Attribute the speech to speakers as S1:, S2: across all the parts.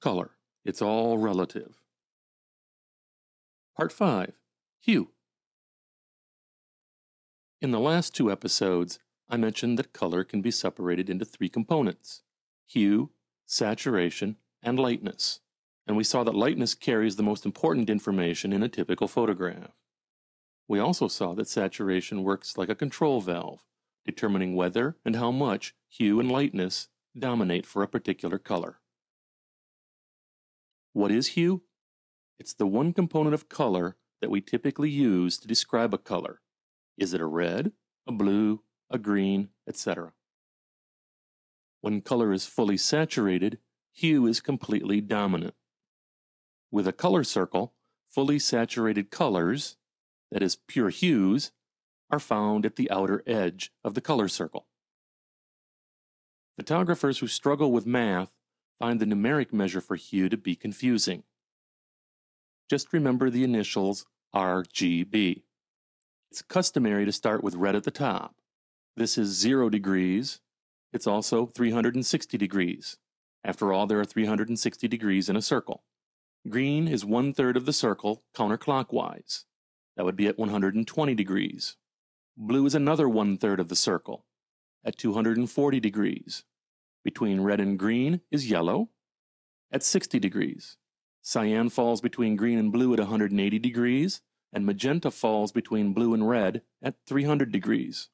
S1: Color. It's all relative. Part 5. Hue. In the last 2 episodes, I mentioned that color can be separated into 3 components: hue, saturation, and lightness. And we saw that lightness carries the most important information in a typical photograph. We also saw that saturation works like a control valve, determining whether and how much hue and lightness dominate for a particular color. What is hue? It's the one component of color that we typically use to describe a color. Is it a red, a blue, a green, etc.? When color is fully saturated, hue is completely dominant. With a color circle, fully saturated colors, that is pure hues, are found at the outer edge of the color circle. Photographers who struggle with math find the numeric measure for hue to be confusing. Just remember the initials RGB. It's customary to start with red at the top. This is 0 degrees. It's also 360 degrees. After all, there are 360 degrees in a circle. Green is 1/3 of the circle counterclockwise. That would be at 120 degrees. Blue is another 1/3 of the circle, at 240 degrees. Between red and green is yellow, at 60 degrees. Cyan falls between green and blue at 180 degrees, and magenta falls between blue and red at 300 degrees.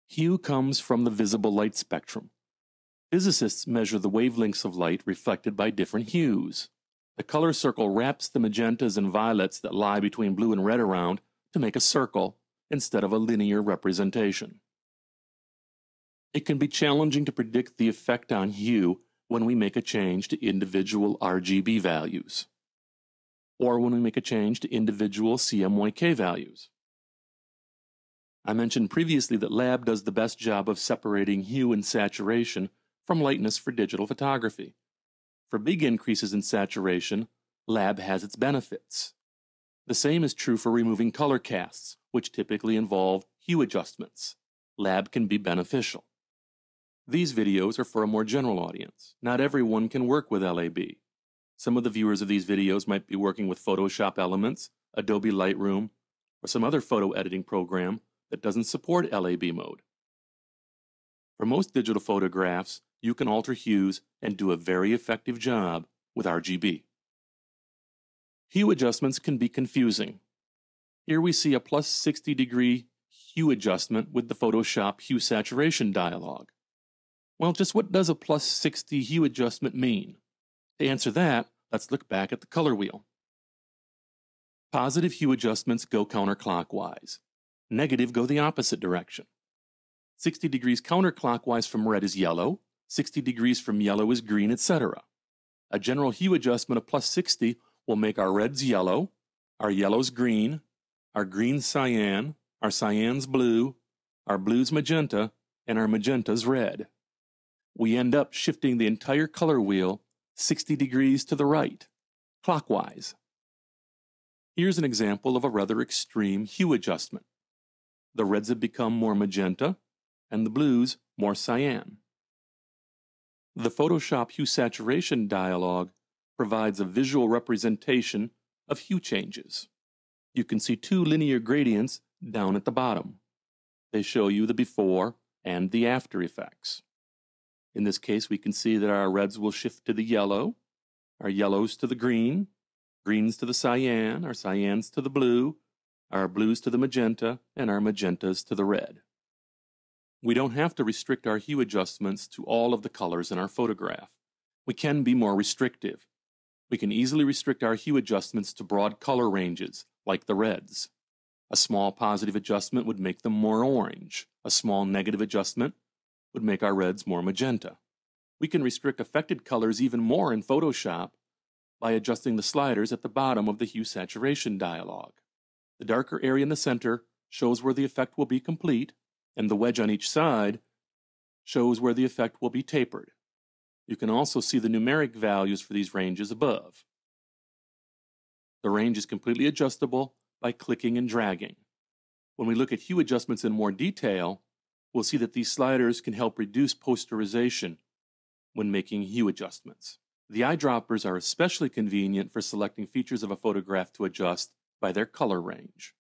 S1: Hue comes from the visible light spectrum. Physicists measure the wavelengths of light reflected by different hues. The color circle wraps the magentas and violets that lie between blue and red around to make a circle instead of a linear representation. It can be challenging to predict the effect on hue when we make a change to individual RGB values, or when we make a change to individual CMYK values. I mentioned previously that lab does the best job of separating hue and saturation from lightness for digital photography. For big increases in saturation, lab has its benefits. The same is true for removing color casts, which typically involve hue adjustments. Lab can be beneficial. These videos are for a more general audience. Not everyone can work with LAB. Some of the viewers of these videos might be working with Photoshop Elements, Adobe Lightroom, or some other photo editing program that doesn't support LAB mode. For most digital photographs, you can alter hues and do a very effective job with RGB. Hue adjustments can be confusing. Here we see a plus 60-degree hue adjustment with the Photoshop hue saturation dialog. Well, just what does a plus 60 hue adjustment mean? To answer that, let's look back at the color wheel. Positive hue adjustments go counterclockwise. Negative go the opposite direction. 60 degrees counterclockwise from red is yellow, 60 degrees from yellow is green, etc. A general hue adjustment of plus 60 will make our reds yellow, our yellows green, our greens cyan, our cyans blue, our blues magenta, and our magentas red. We end up shifting the entire color wheel 60 degrees to the right, clockwise. Here's an example of a rather extreme hue adjustment. The reds have become more magenta, and the blues more cyan. The Photoshop hue saturation dialog provides a visual representation of hue changes. You can see 2 linear gradients down at the bottom. They show you the before and the after effects. In this case, we can see that our reds will shift to the yellow, our yellows to the green, greens to the cyan, our cyans to the blue, our blues to the magenta, and our magentas to the red. We don't have to restrict our hue adjustments to all of the colors in our photograph. We can be more restrictive. We can easily restrict our hue adjustments to broad color ranges, like the reds. A small positive adjustment would make them more orange. A small negative adjustment would make our reds more magenta. We can restrict affected colors even more in Photoshop by adjusting the sliders at the bottom of the hue saturation dialog. The darker area in the center shows where the effect will be complete, and the wedge on each side shows where the effect will be tapered. You can also see the numeric values for these ranges above. The range is completely adjustable by clicking and dragging. When we look at hue adjustments in more detail, we'll see that these sliders can help reduce posterization when making hue adjustments. The eyedroppers are especially convenient for selecting features of a photograph to adjust by their color range.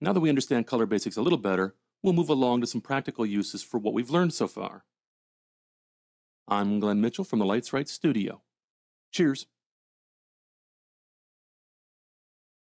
S1: Now that we understand color basics a little better, we'll move along to some practical uses for what we've learned so far. I'm Glenn Mitchell from the Lights Right Studio. Cheers.